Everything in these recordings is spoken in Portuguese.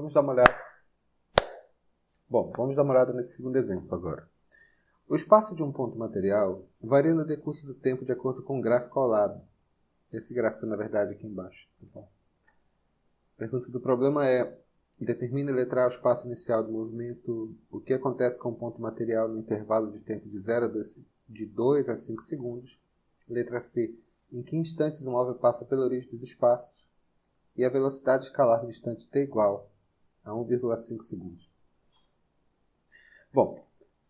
vamos dar uma olhada. Bom, vamos dar uma olhada nesse segundo exemplo agora. O espaço de um ponto material varia no decurso do tempo de acordo com o gráfico ao lado. Esse gráfico, na verdade, aqui embaixo. Tá bom? A pergunta do problema é: determine a letra A o espaço inicial do movimento. O que acontece com o ponto material no intervalo de tempo de 2 a 5 segundos? Letra C. Em que instantes o móvel passa pela origem dos espaços? E a velocidade escalar no instante t igual a 1,5 segundos. Bom,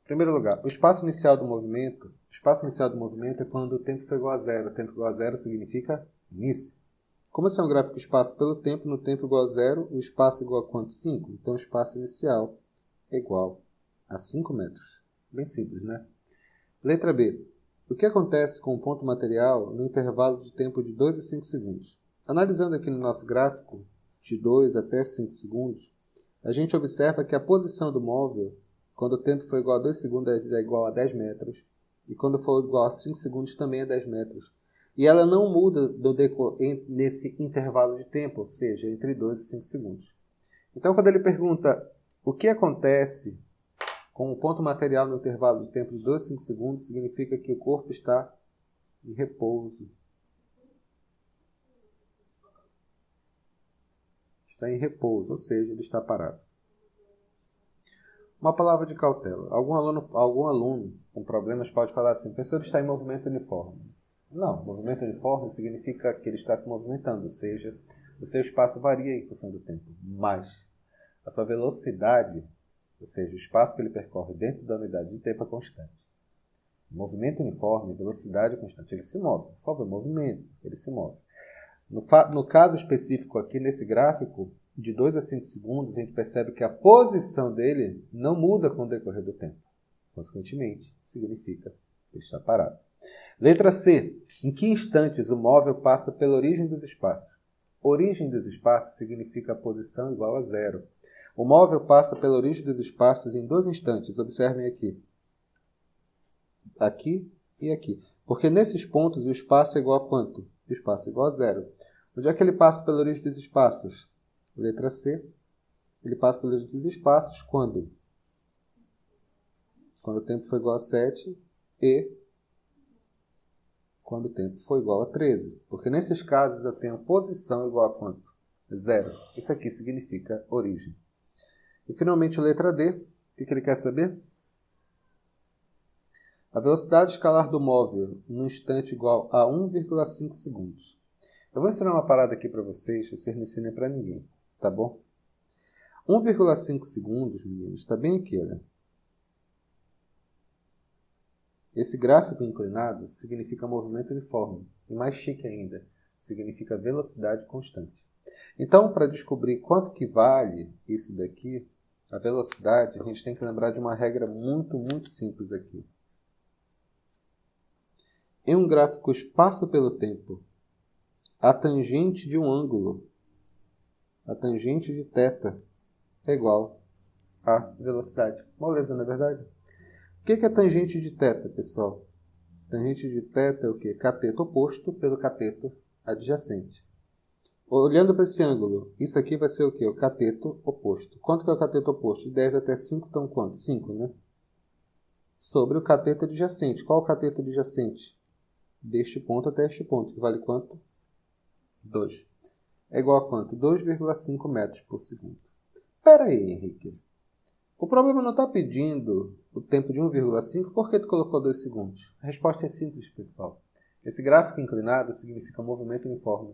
em primeiro lugar, o espaço inicial do movimento é quando o tempo foi igual a zero. O tempo igual a zero significa início. Como esse é um gráfico espaço pelo tempo, no tempo igual a zero, o espaço é igual a quanto? 5. Então o espaço inicial é igual a 5 metros. Bem simples, né? Letra B. O que acontece com o ponto material no intervalo de tempo de 2 a 5 segundos? Analisando aqui no nosso gráfico, de 2 até 5 segundos, a gente observa que a posição do móvel, quando o tempo for igual a 2 segundos, é igual a 10 metros. E quando for igual a 5 segundos, também é 10 metros. E ela não muda nesse intervalo de tempo, ou seja, entre 2 e 5 segundos. Então, quando ele pergunta o que acontece com o ponto material no intervalo de tempo de 2 a 5 segundos, significa que o corpo está em repouso. Está em repouso, ou seja, ele está parado. Uma palavra de cautela. Algum aluno com problemas pode falar assim: o professor está em movimento uniforme. Não, movimento uniforme significa que ele está se movimentando, ou seja, o seu espaço varia em função do tempo, mas a sua velocidade, ou seja, o espaço que ele percorre dentro da unidade de tempo é constante. Movimento uniforme, velocidade constante, ele se move. Por favor, movimento, ele se move. No caso específico aqui, nesse gráfico, de 2 a 5 segundos, a gente percebe que a posição dele não muda com o decorrer do tempo. Consequentemente, significa que ele está parado. Letra C. Em que instantes o móvel passa pela origem dos espaços? Origem dos espaços significa a posição igual a zero. O móvel passa pela origem dos espaços em 2 instantes. Observem aqui. Aqui e aqui. Porque nesses pontos o espaço é igual a quanto? O espaço é igual a zero. Onde é que ele passa pela origem dos espaços? Letra C. Ele passa pela origem dos espaços quando? Quando o tempo foi igual a 7 e quando o tempo for igual a 13. Porque nesses casos eu tenho posição igual a quanto? Zero. Isso aqui significa origem. E finalmente a letra D. O que ele quer saber? A velocidade escalar do móvel num instante igual a 1,5 segundos. Eu vou ensinar uma parada aqui para vocês não ensinem para ninguém. Tá bom? 1,5 segundos, meninos, está bem aqui, olha. Esse gráfico inclinado significa movimento uniforme. E mais chique ainda, significa velocidade constante. Então, para descobrir quanto que vale isso daqui, a velocidade, a gente tem que lembrar de uma regra muito, muito simples aqui. Em um gráfico espaço pelo tempo, a tangente de um ângulo, a tangente de θ, é igual à velocidade. Moleza, não é verdade? O que é tangente de θ, pessoal? Tangente de θ é o quê? Cateto oposto pelo cateto adjacente. Olhando para esse ângulo, isso aqui vai ser o quê? O cateto oposto. Quanto que é o cateto oposto? De 10 até 5, então quanto? 5, né? Sobre o cateto adjacente. Qual o cateto adjacente? Deste ponto até este ponto, que vale quanto? 2. É igual a quanto? 2,5 metros por segundo. Espera aí, Henrique. O problema não está pedindo o tempo de 1,5, por que tu colocou 2 segundos? A resposta é simples, pessoal. Esse gráfico inclinado significa movimento uniforme.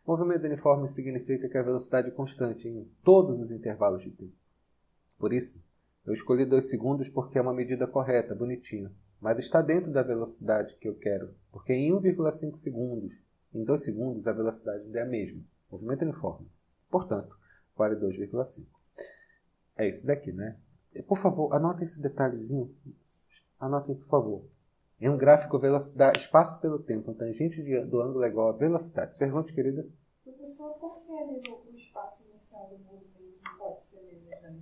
Movimento uniforme significa que a velocidade é constante em todos os intervalos de tempo. Por isso, eu escolhi 2 segundos porque é uma medida correta, bonitinho. Mas está dentro da velocidade que eu quero, porque em 1,5 segundos, em 2 segundos, a velocidade é a mesma. Movimento uniforme. Portanto, vale 2,5. É isso daqui, né? Por favor, anotem esse detalhezinho. Anotem, por favor. Em um gráfico, velocidade, espaço pelo tempo, a tangente do ângulo é igual a velocidade. Pergunte, querida. Professor, por que o espaço inicial do movimento não pode ser mesmo?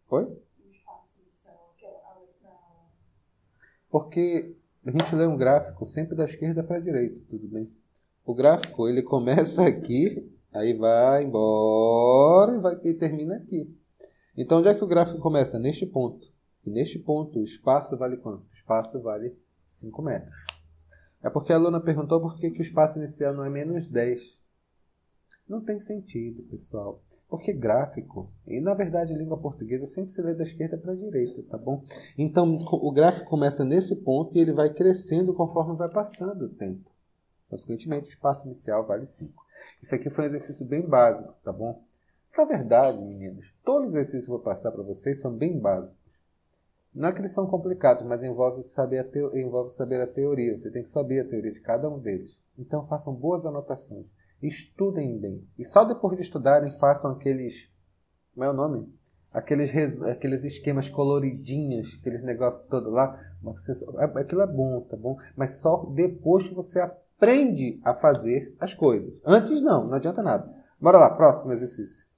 Oi? O espaço inicial, que é a letra A. Porque a gente lê um gráfico sempre da esquerda para a direita, tudo bem? O gráfico, ele começa aqui Aí vai embora e termina aqui. Então, onde é que o gráfico começa? Neste ponto. E neste ponto, o espaço vale quanto? O espaço vale 5 metros. É porque a aluna perguntou por que o espaço inicial não é menos 10. Não tem sentido, pessoal. Porque gráfico, e na verdade língua portuguesa, sempre se lê da esquerda para a direita, tá bom? Então, o gráfico começa nesse ponto e ele vai crescendo conforme vai passando o tempo. Consequentemente, o espaço inicial vale 5. Isso aqui foi um exercício bem básico, tá bom? Na verdade, meninos, todos os exercícios que eu vou passar para vocês são bem básicos. Não é que eles são complicados, mas envolve saber a teoria. Você tem que saber a teoria de cada um deles. Então, façam boas anotações. Estudem bem. E só depois de estudarem, façam aqueles... Como é o nome? Aqueles esquemas coloridinhos, aqueles negócios todo lá. Aquilo é bom, tá bom? Mas só depois que você aprende a fazer as coisas. Antes não adianta nada. Bora lá, próximo exercício.